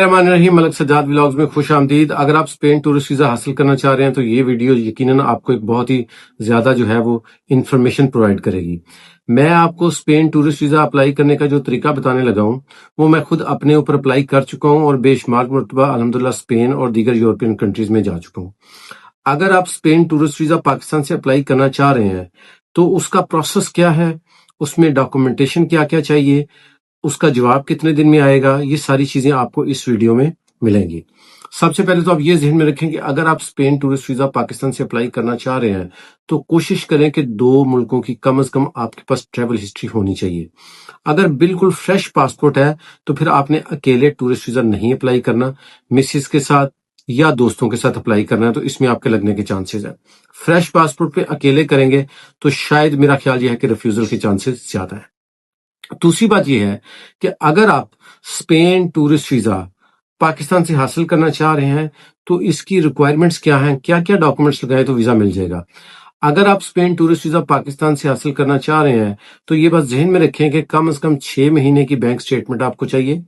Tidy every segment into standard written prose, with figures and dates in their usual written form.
रहमान रहीम, Malak Sajjad vlogs में खुश आमदीद। अगर आप स्पेन टूरिस्ट वीजा हासिल करना चाह रहे हैं तो ये वीडियो यकीनन आपको एक बहुत ही ज्यादा जो है वो इंफॉर्मेशन प्रोवाइड करेगी। मैं आपको स्पेन टूरिस्ट वीजा अप्लाई करने का जो तरीका बताने लगा हूँ वो मैं खुद अपने ऊपर अप्लाई कर चुका हूँ और बेशुमार मरतबा अल्हम्दुलिल्लाह स्पेन और दीगर यूरोपियन कंट्रीज में जा चुका हूँ। अगर आप स्पेन टूरिस्ट वीजा पाकिस्तान से अप्लाई करना चाह रहे हैं तो उसका प्रोसेस क्या है, उसमें डॉक्यूमेंटेशन क्या क्या चाहिए, उसका जवाब कितने दिन में आएगा, ये सारी चीजें आपको इस वीडियो में मिलेंगी। सबसे पहले तो आप ये ध्यान में रखें कि अगर आप स्पेन टूरिस्ट वीजा पाकिस्तान से अप्लाई करना चाह रहे हैं तो कोशिश करें कि 2 मुल्कों की कम से कम आपके पास ट्रैवल हिस्ट्री होनी चाहिए। अगर बिल्कुल फ्रेश पासपोर्ट है तो फिर आपने अकेले टूरिस्ट वीजा नहीं अप्लाई करना, मिसेस के साथ या दोस्तों के साथ अप्लाई करना है तो इसमें आपके लगने के चांसेस है। फ्रेश पासपोर्ट पे अकेले करेंगे तो शायद मेरा ख्याल यह है कि रिफ्यूजल के चांसेस ज्यादा है। दूसरी बात यह है कि अगर आप स्पेन टूरिस्ट वीजा पाकिस्तान से हासिल करना चाह रहे हैं तो इसकी रिक्वायरमेंट्स क्या हैं, क्या क्या डॉक्यूमेंट्स लगाए तो वीजा मिल जाएगा। अगर आप स्पेन टूरिस्ट वीजा पाकिस्तान से हासिल करना चाह रहे हैं तो ये बात जहन में रखें कि कम से कम 6 महीने की बैंक स्टेटमेंट आपको चाहिए,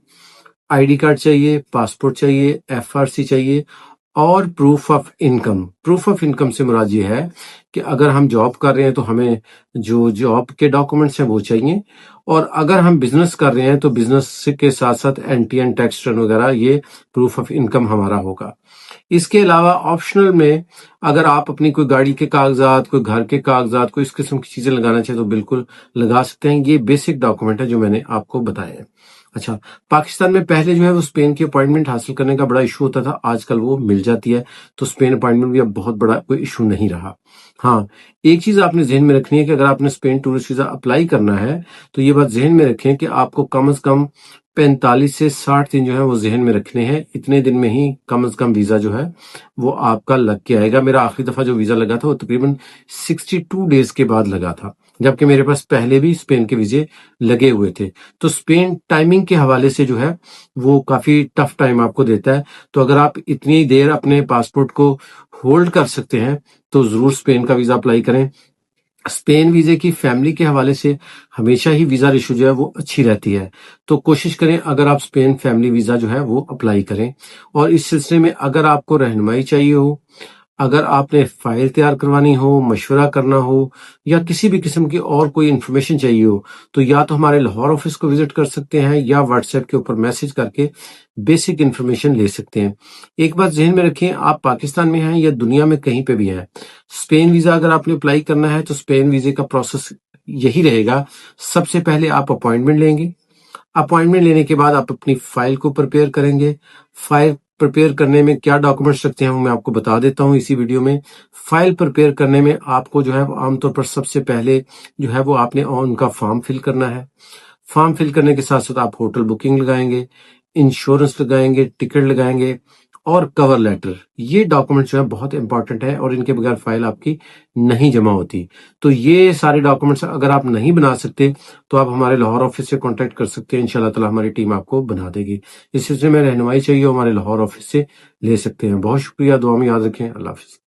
आईडी कार्ड चाहिए, पासपोर्ट चाहिए, एफआरसी चाहिए और proof of income. Proof of income से मुराद ये है कि अगर हम जॉब कर रहे हैं तो हमें जो जॉब के डॉक्यूमेंट्स हैं वो चाहिए, और अगर हम बिजनेस कर रहे हैं तो बिजनेस के साथ साथ एनटीएन टैक्स रिटर्न वगैरह ये प्रूफ ऑफ इनकम हमारा होगा। इसके अलावा ऑप्शनल में अगर आप अपनी कोई गाड़ी के कागजात, कोई घर के कागजात, कोई इस किस्म की चीजें लगाना चाहें तो बिल्कुल लगा सकते हैं। ये बेसिक डॉक्यूमेंट है जो मैंने आपको बताया है। अच्छा, पाकिस्तान में पहले जो है वो स्पेन की अपॉइंटमेंट हासिल करने का बड़ा इशू होता था, आजकल वो मिल जाती है तो स्पेन अपॉइंटमेंट भी अब बहुत बड़ा कोई इशू नहीं रहा। हाँ, एक चीज आपने जहन में रखनी है कि अगर आपने स्पेन टूरिस्ट वीजा अप्लाई करना है तो ये बात जहन में रखें कि आपको कम से कम 45 से 60 दिन जो है वो जहन में रखने हैं। इतने दिन में ही कम से कम वीजा जो है वो आपका लग के आएगा। मेरा आखिरी दफा जो वीजा लगा था वो तकरीबन 62 डेज के बाद लगा था, जबकि मेरे पास पहले भी स्पेन के वीजे लगे हुए थे। तो स्पेन टाइमिंग के हवाले से जो है वो काफी टफ टाइम आपको देता है। तो अगर आप इतनी देर अपने पासपोर्ट को होल्ड कर सकते हैं तो जरूर स्पेन का वीजा अप्लाई करें। स्पेन वीजे की फैमिली के हवाले से हमेशा ही वीजा इशू जो है वो अच्छी रहती है, तो कोशिश करें अगर आप स्पेन फैमिली वीजा जो है वो अप्लाई करें। और इस सिलसिले में अगर आपको रहनुमाई चाहिए हो, अगर आपने फाइल तैयार करवानी हो, मशवरा करना हो या किसी भी किस्म की और कोई इन्फॉर्मेशन चाहिए हो तो या तो हमारे लाहौर ऑफिस को विजिट कर सकते हैं या व्हाट्सएप के ऊपर मैसेज करके बेसिक इन्फॉर्मेशन ले सकते हैं। एक बात जहन में रखें, आप पाकिस्तान में हैं या दुनिया में कहीं पे भी हैं, स्पेन वीजा अगर आपने अप्लाई करना है तो स्पेन वीजे का प्रोसेस यही रहेगा। सबसे पहले आप अपॉइंटमेंट लेंगे, अपॉइंटमेंट लेने के बाद आप अपनी फाइल को प्रिपेयर करेंगे। फाइल प्रिपेयर करने में क्या डॉक्यूमेंट्स लगते हैं वो मैं आपको बता देता हूँ इसी वीडियो में। फाइल प्रिपेयर करने में आपको जो है आमतौर पर सबसे पहले जो है वो आपने उनका फॉर्म फिल करना है। फॉर्म फिल करने के साथ साथ आप होटल बुकिंग लगाएंगे, इंश्योरेंस लगाएंगे, टिकट लगाएंगे और कवर लेटर। ये डॉक्यूमेंट जो है बहुत इंपॉर्टेंट है और इनके बगैर फाइल आपकी नहीं जमा होती। तो ये सारे डॉक्यूमेंट्स अगर आप नहीं बना सकते तो आप हमारे लाहौर ऑफिस से कांटेक्ट कर सकते हैं, इंशाल्लाह ताला हमारी टीम आपको बना देगी। इस सिलसिले में रहनुमाई चाहिए हमारे लाहौर ऑफिस से ले सकते हैं। बहुत शुक्रिया, दुआ में याद रखें। अल्लाह हाफिज।